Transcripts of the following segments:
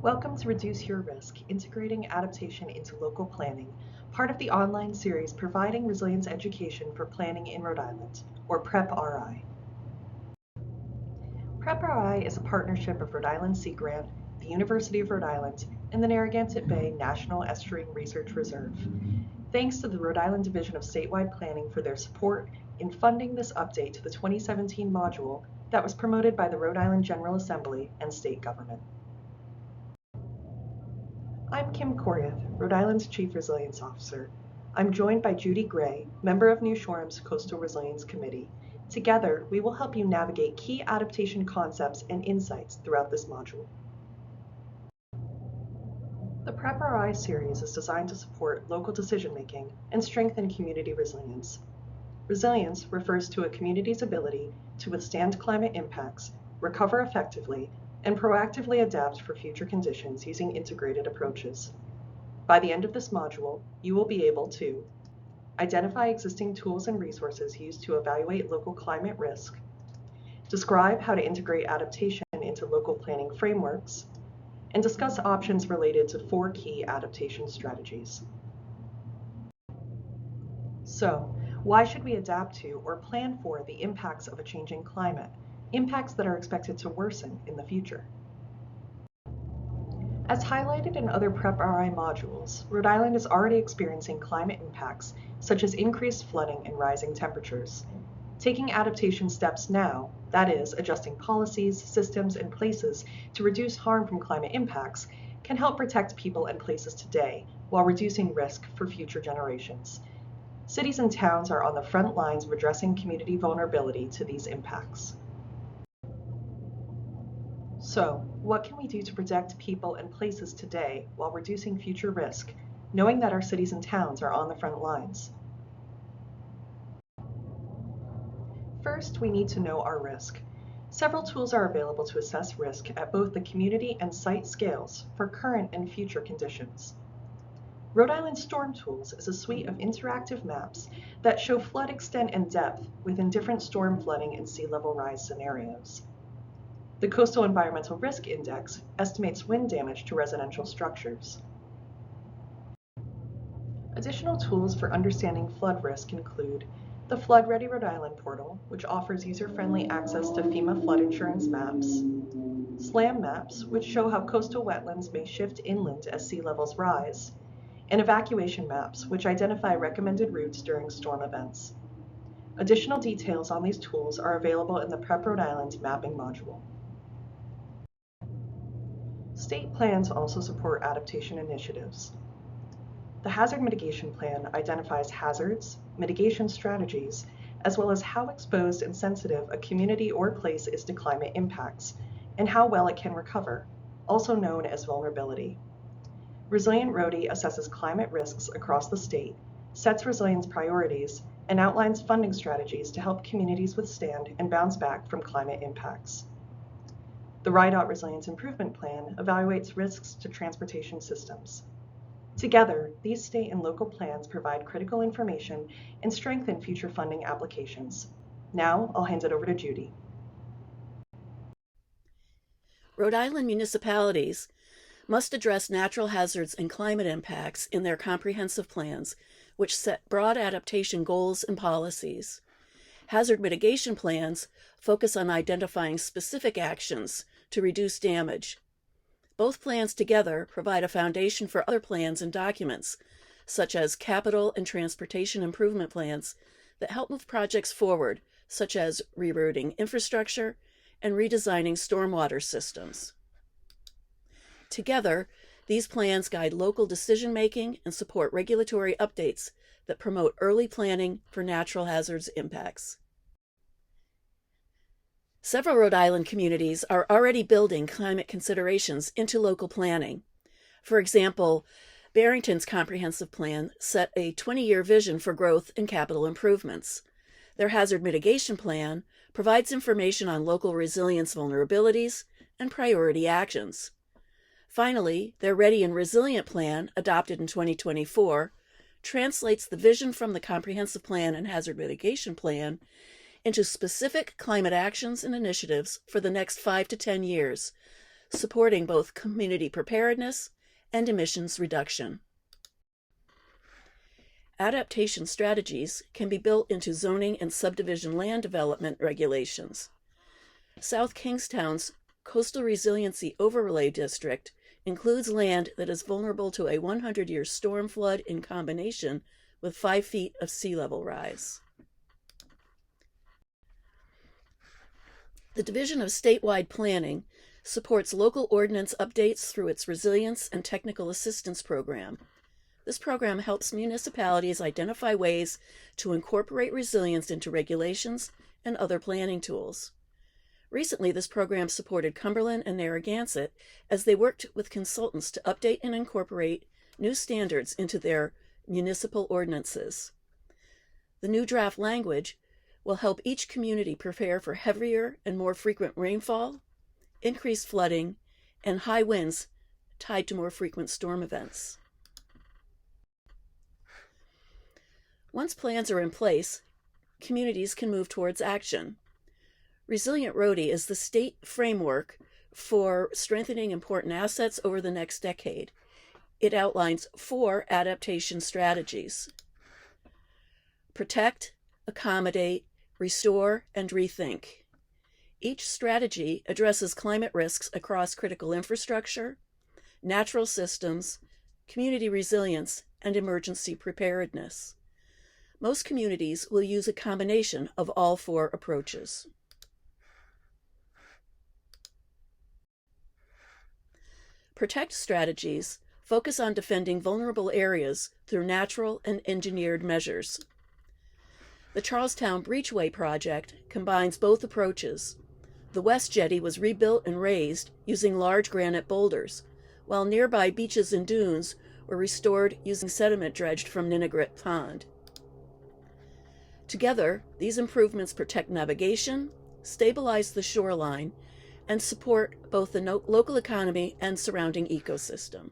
Welcome to Reduce Your Risk, Integrating Adaptation into Local Planning, part of the online series Providing Resilience Education for Planning in Rhode Island, or PREP-RI. PREP-RI is a partnership of Rhode Island Sea Grant, the University of Rhode Island, and the Narragansett Bay National Estuarine Research Reserve. Thanks to the Rhode Island Division of Statewide Planning for their support in funding this update to the 2017 module that was promoted by the Rhode Island General Assembly and state government. I'm Kim Koryath, Rhode Island's Chief Resilience Officer. I'm joined by Judy Gray, member of New Shoreham's Coastal Resilience Committee. Together, we will help you navigate key adaptation concepts and insights throughout this module. The PREP-RI series is designed to support local decision-making and strengthen community resilience. Resilience refers to a community's ability to withstand climate impacts, recover effectively, and proactively adapt for future conditions using integrated approaches. By the end of this module, you will be able to identify existing tools and resources used to evaluate local climate risk, describe how to integrate adaptation into local planning frameworks, and discuss options related to 4 key adaptation strategies. So, why should we adapt to or plan for the impacts of a changing climate? Impacts that are expected to worsen in the future. As highlighted in other PREP-RI modules, Rhode Island is already experiencing climate impacts such as increased flooding and rising temperatures. Taking adaptation steps now, that is, adjusting policies, systems, and places to reduce harm from climate impacts, can help protect people and places today while reducing risk for future generations. Cities and towns are on the front lines of addressing community vulnerability to these impacts. So, what can we do to protect people and places today while reducing future risk, knowing that our cities and towns are on the front lines? First, we need to know our risk. Several tools are available to assess risk at both the community and site scales for current and future conditions. Rhode Island Storm Tools is a suite of interactive maps that show flood extent and depth within different storm flooding and sea level rise scenarios. The Coastal Environmental Risk Index estimates wind damage to residential structures. Additional tools for understanding flood risk include the Flood Ready Rhode Island portal, which offers user-friendly access to FEMA flood insurance maps, SLAM maps, which show how coastal wetlands may shift inland as sea levels rise, and evacuation maps, which identify recommended routes during storm events. Additional details on these tools are available in the PREP Rhode Island mapping module. State plans also support adaptation initiatives. The Hazard Mitigation Plan identifies hazards, mitigation strategies, as well as how exposed and sensitive a community or place is to climate impacts, and how well it can recover, also known as vulnerability. Resilient RODI assesses climate risks across the state, sets resilience priorities, and outlines funding strategies to help communities withstand and bounce back from climate impacts. The RIDOT Resilience Improvement Plan evaluates risks to transportation systems. Together, these state and local plans provide critical information and strengthen future funding applications. Now, I'll hand it over to Judy. Rhode Island municipalities must address natural hazards and climate impacts in their comprehensive plans, which set broad adaptation goals and policies. Hazard mitigation plans focus on identifying specific actions to reduce damage. Both plans together provide a foundation for other plans and documents, such as capital and transportation improvement plans that help move projects forward, such as rerouting infrastructure and redesigning stormwater systems. Together, these plans guide local decision-making and support regulatory updates that promote early planning for natural hazards impacts. Several Rhode Island communities are already building climate considerations into local planning. For example, Barrington's comprehensive plan set a 20-year vision for growth and capital improvements. Their hazard mitigation plan provides information on local resilience vulnerabilities and priority actions. Finally, their Ready and Resilient plan, adopted in 2024, translates the vision from the comprehensive plan and hazard mitigation plan into specific climate actions and initiatives for the next 5 to 10 years, supporting both community preparedness and emissions reduction. Adaptation strategies can be built into zoning and subdivision land development regulations. South Kingstown's Coastal Resiliency Overlay District includes land that is vulnerable to a 100-year storm flood in combination with 5 feet of sea level rise. The Division of Statewide Planning supports local ordinance updates through its Resilience and Technical Assistance Program. This program helps municipalities identify ways to incorporate resilience into regulations and other planning tools. Recently, this program supported Cumberland and Narragansett as they worked with consultants to update and incorporate new standards into their municipal ordinances. The new draft language will help each community prepare for heavier and more frequent rainfall, increased flooding, and high winds tied to more frequent storm events. Once plans are in place, communities can move towards action. Resilient Rhode is the state framework for strengthening important assets over the next decade. It outlines 4 adaptation strategies: protect, accommodate, restore, and rethink. Each strategy addresses climate risks across critical infrastructure, natural systems, community resilience, and emergency preparedness. Most communities will use a combination of all 4 approaches. Protect strategies focus on defending vulnerable areas through natural and engineered measures. The Charlestown Breachway project combines both approaches. The West Jetty was rebuilt and raised using large granite boulders, while nearby beaches and dunes were restored using sediment dredged from Ninigret Pond. Together, these improvements protect navigation, stabilize the shoreline, and support both the local economy and surrounding ecosystem.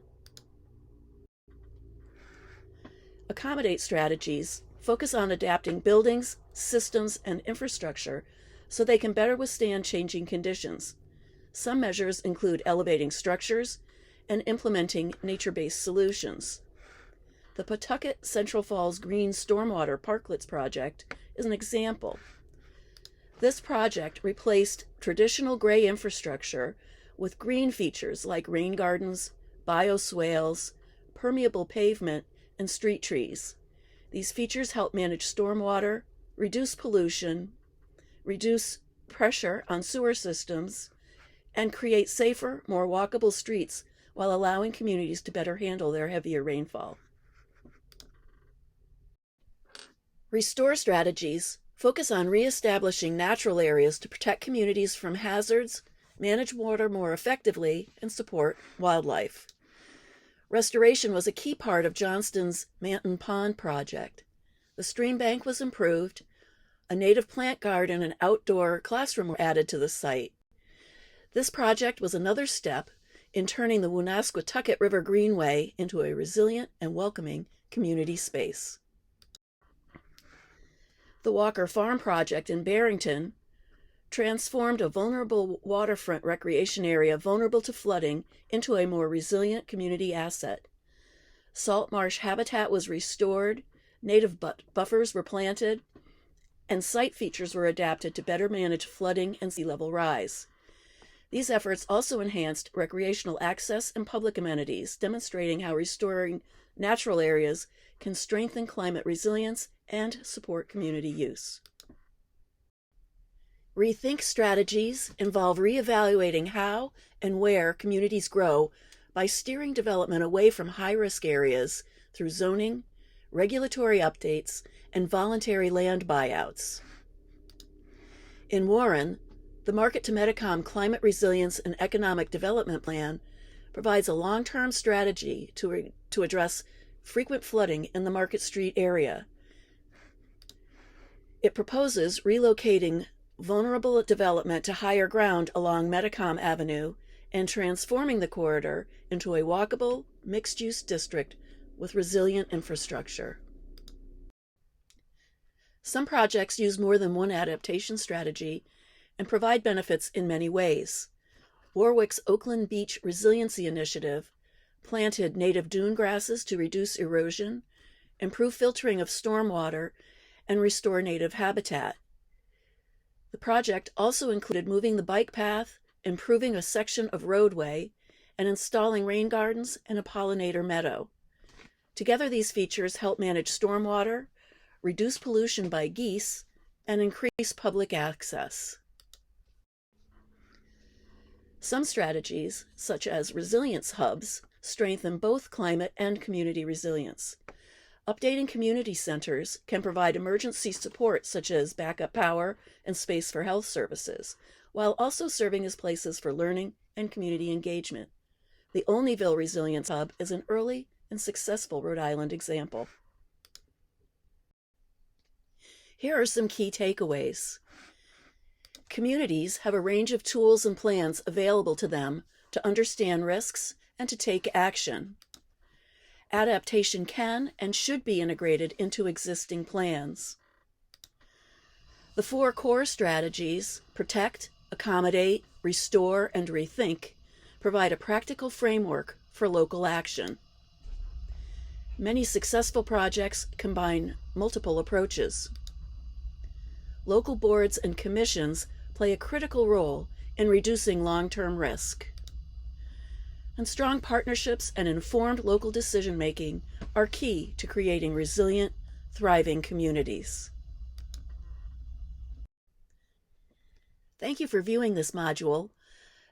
Accommodate strategies focus on adapting buildings, systems, and infrastructure so they can better withstand changing conditions. Some measures include elevating structures and implementing nature-based solutions. The Pawtucket Central Falls Green Stormwater Parklets project is an example. This project replaced traditional gray infrastructure with green features like rain gardens, bioswales, permeable pavement, and street trees. These features help manage stormwater, reduce pollution, reduce pressure on sewer systems, and create safer, more walkable streets while allowing communities to better handle their heavier rainfall. Restore strategies focus on reestablishing natural areas to protect communities from hazards, manage water more effectively, and support wildlife. Restoration was a key part of Johnston's Manton Pond project. The stream bank was improved, a native plant garden and outdoor classroom were added to the site. This project was another step in turning the Woonasquatucket River Greenway into a resilient and welcoming community space. The Walker Farm project in Barrington transformed a vulnerable waterfront recreation area vulnerable to flooding into a more resilient community asset. Salt marsh habitat was restored, native buffers were planted, and site features were adapted to better manage flooding and sea level rise. These efforts also enhanced recreational access and public amenities, demonstrating how restoring natural areas can strengthen climate resilience and support community use. Rethink strategies involve reevaluating how and where communities grow by steering development away from high-risk areas through zoning, regulatory updates, and voluntary land buyouts. In Warren, the Market to Medicom Climate Resilience and Economic Development Plan provides a long-term strategy to address frequent flooding in the Market Street area. It proposes relocating vulnerable development to higher ground along Medicom Avenue and transforming the corridor into a walkable, mixed-use district with resilient infrastructure. Some projects use more than one adaptation strategy and provide benefits in many ways. Warwick's Oakland Beach Resiliency Initiative planted native dune grasses to reduce erosion, improve filtering of stormwater, and restore native habitat. The project also included moving the bike path, improving a section of roadway, and installing rain gardens and a pollinator meadow. Together, these features help manage stormwater, reduce pollution by geese, and increase public access. Some strategies, such as resilience hubs, strengthen both climate and community resilience. Updating community centers can provide emergency support such as backup power and space for health services, while also serving as places for learning and community engagement. The Olneyville Resilience Hub is an early and successful Rhode Island example. Here are some key takeaways. Communities have a range of tools and plans available to them to understand risks and to take action. Adaptation can and should be integrated into existing plans. The 4 core strategies, protect, accommodate, restore, and rethink, provide a practical framework for local action. Many successful projects combine multiple approaches. Local boards and commissions play a critical role in reducing long-term risk. And strong partnerships and informed local decision-making are key to creating resilient, thriving communities. Thank you for viewing this module.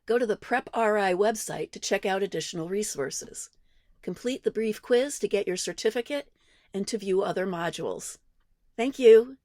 Go to the PREP-RI website to check out additional resources. Complete the brief quiz to get your certificate and to view other modules. Thank you.